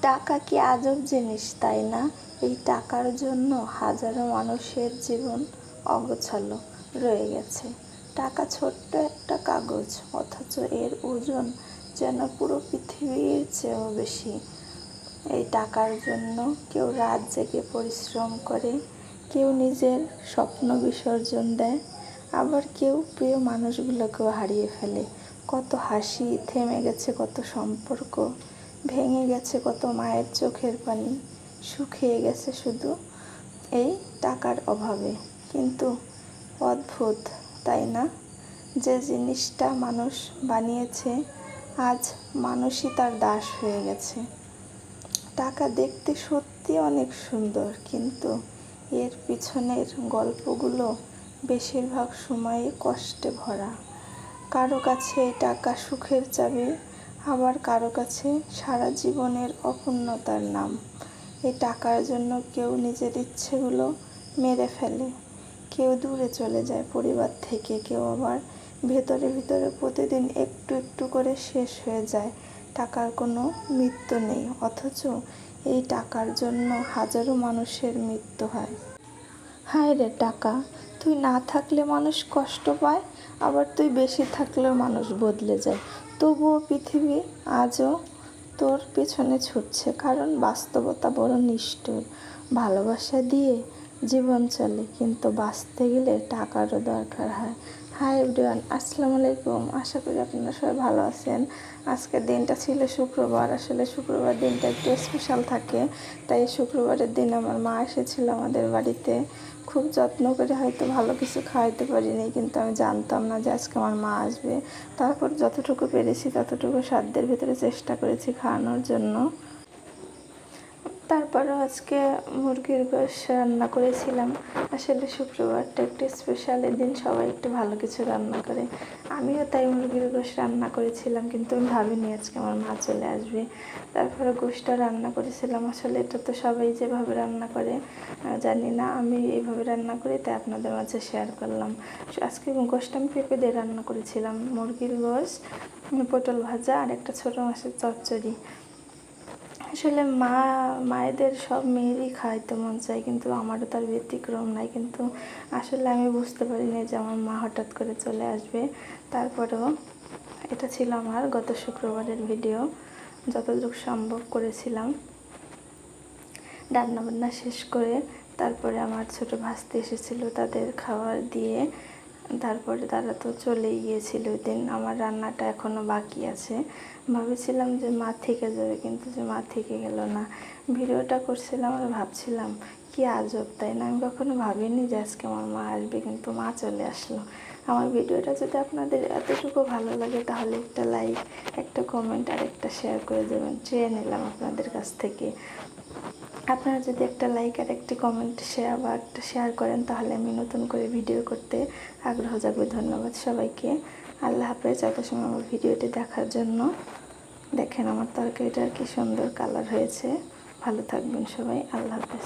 টাকা কি আজব জিনিস, তাই না? এই টাকার জন্য হাজারো মানুষের জীবন অগোছালো রয়ে গেছে। টাকা ছোট্ট একটা কাগজ, অথচ এর ওজন যেন পুরো পৃথিবীর চেয়েও বেশি। এই টাকার জন্য কেউ রাত জেগে পরিশ্রম করে, কেউ নিজের স্বপ্ন বিসর্জন দেয়, আবার কেউ প্রিয় মানুষগুলোকেও হারিয়ে ফেলে। কত হাসি থেমে গেছে, কত সম্পর্ক ভেঙে গেছে, কত মায়ের চোখের পানি শুকিয়ে গেছে শুধু এই টাকার অভাবে। কিন্তু অদ্ভুত, তাই না? যে জিনিসটা মানুষ বানিয়েছে, আজ মানুষই তার দাস হয়ে গেছে। টাকা দেখতে সত্যি অনেক সুন্দর, কিন্তু এর পিছনের গল্পগুলো বেশিরভাগ সময়ই কষ্টে ভরা। কারো কাছে এই টাকা সুখের চাবি, আবার কারো কাছে সারা জীবনের অপূর্ণতার নাম। এই টাকার জন্য কেউ নিজের ইচ্ছেগুলো মেরে ফেলে, কেউ দূরে চলে যায় পরিবার থেকে, কেউ আবার ভেতরে ভিতরে প্রতিদিন একটু একটু করে শেষ হয়ে যায়। টাকার কোনো মৃত্যু নেই, অথচ এই টাকার জন্য হাজারো মানুষের মৃত্যু হয়। হায় রে টাকা, তুই না থাকলে মানুষ কষ্ট পায়, আবার তুই বেশি থাকলেও মানুষ বদলে যায়। তবুও পৃথিবী আজও তোর পিছনে ছুটছে, কারণ বাস্তবতা বড় নিষ্ঠুর। ভালোবাসা দিয়ে জীবন চলে, কিন্তু বাঁচতে গেলে টাকারও দরকার হয়। হাই এভরিওয়ান, আসসালামু আলাইকুম। আশা করি আপনারা সবাই ভালো আছেন। আজকের দিনটা ছিল শুক্রবার। আসলে শুক্রবার দিনটা একটু স্পেশাল থাকে, তাই শুক্রবারের দিন আমার মা এসেছিল আমাদের বাড়িতে। খুব যত্ন করে হয়তো ভালো কিছু খাওয়াইতে পারিনি, কিন্তু আমি জানতাম না যে আজকে আমার মা আসবে। তারপর যতটুকু পেরেছি ততটুকু সাধ্যের ভিতরে চেষ্টা করেছি খাওয়ানোর জন্য। তারপরেও আজকে মুরগির গোশ রান্না করেছিলাম। আসলে শুক্রবারটা একটু স্পেশাল, এদিন সবাই একটু ভালো কিছু রান্না করে। আমিও তাই মুরগির গোশ রান্না করেছিলাম, কিন্তু আমি ভাবিনি আজকে আমার মা চলে আসবে। তারপরে গোশটা রান্না করেছিলাম। আসলে এটা তো সবাই যেভাবে রান্না করে জানি না, আমি এইভাবে রান্না করি, তাই আপনাদের মাঝে শেয়ার করলাম। আজকে গোশটা আমি পেঁপে দিয়ে রান্না করেছিলাম, মুরগির গোশ, পটল ভাজা আর একটা ছোটো মাছের চচ্চড়ি। আসলে মায়েদের সব মেয়েরই খাইতে মন চায়, কিন্তু আমারও তার ব্যতিক্রম নাই। কিন্তু আসলে আমি বুঝতে পারিনি যে আমার মা হঠাৎ করে চলে আসবে। তারপরেও এটা ছিল আমার গত শুক্রবারের ভিডিও, যতটুকু সম্ভব করেছিলাম। রান্নাবান্না শেষ করে তারপরে আমার ছোটো ভাস্তি এসেছিলো, তাদের খাবার দিয়ে তারপরে তারা তো চলেই গিয়েছিল। ওই দিন আমার রান্নাটা এখনও বাকি আছে। ভেবেছিলাম যে মা থেকে যাবে, কিন্তু যে মা থেকে গেল না। ভিডিওটা করছিলাম আর ভাবছিলাম কি আজব, তাই না? আমি কখনো ভাবিনি যে আজকে আমার মা আসবে, কিন্তু মা চলে আসলো। আমার ভিডিওটা যদি আপনাদের এতটুকু ভালো লাগে, তাহলে একটা লাইক, একটা কমেন্ট আর একটা শেয়ার করে দেবেন, চেয়ে নিলাম আপনাদের কাছ থেকে। আপনারা যদি একটা লাইক আর একটি কমেন্ট একটা শেয়ার করেন, তাহলে আমি নতুন করে ভিডিও করতে আগ্রহ জাগবে। ধন্যবাদ সবাইকে। আল্লাহ হাফেজ। এত সময় আমার ভিডিওটি দেখার জন্য। দেখেন আমার তরকারিটার কি সুন্দর কালার হয়েছে। ভালো থাকবেন সবাই। আল্লাহ হাফেজ।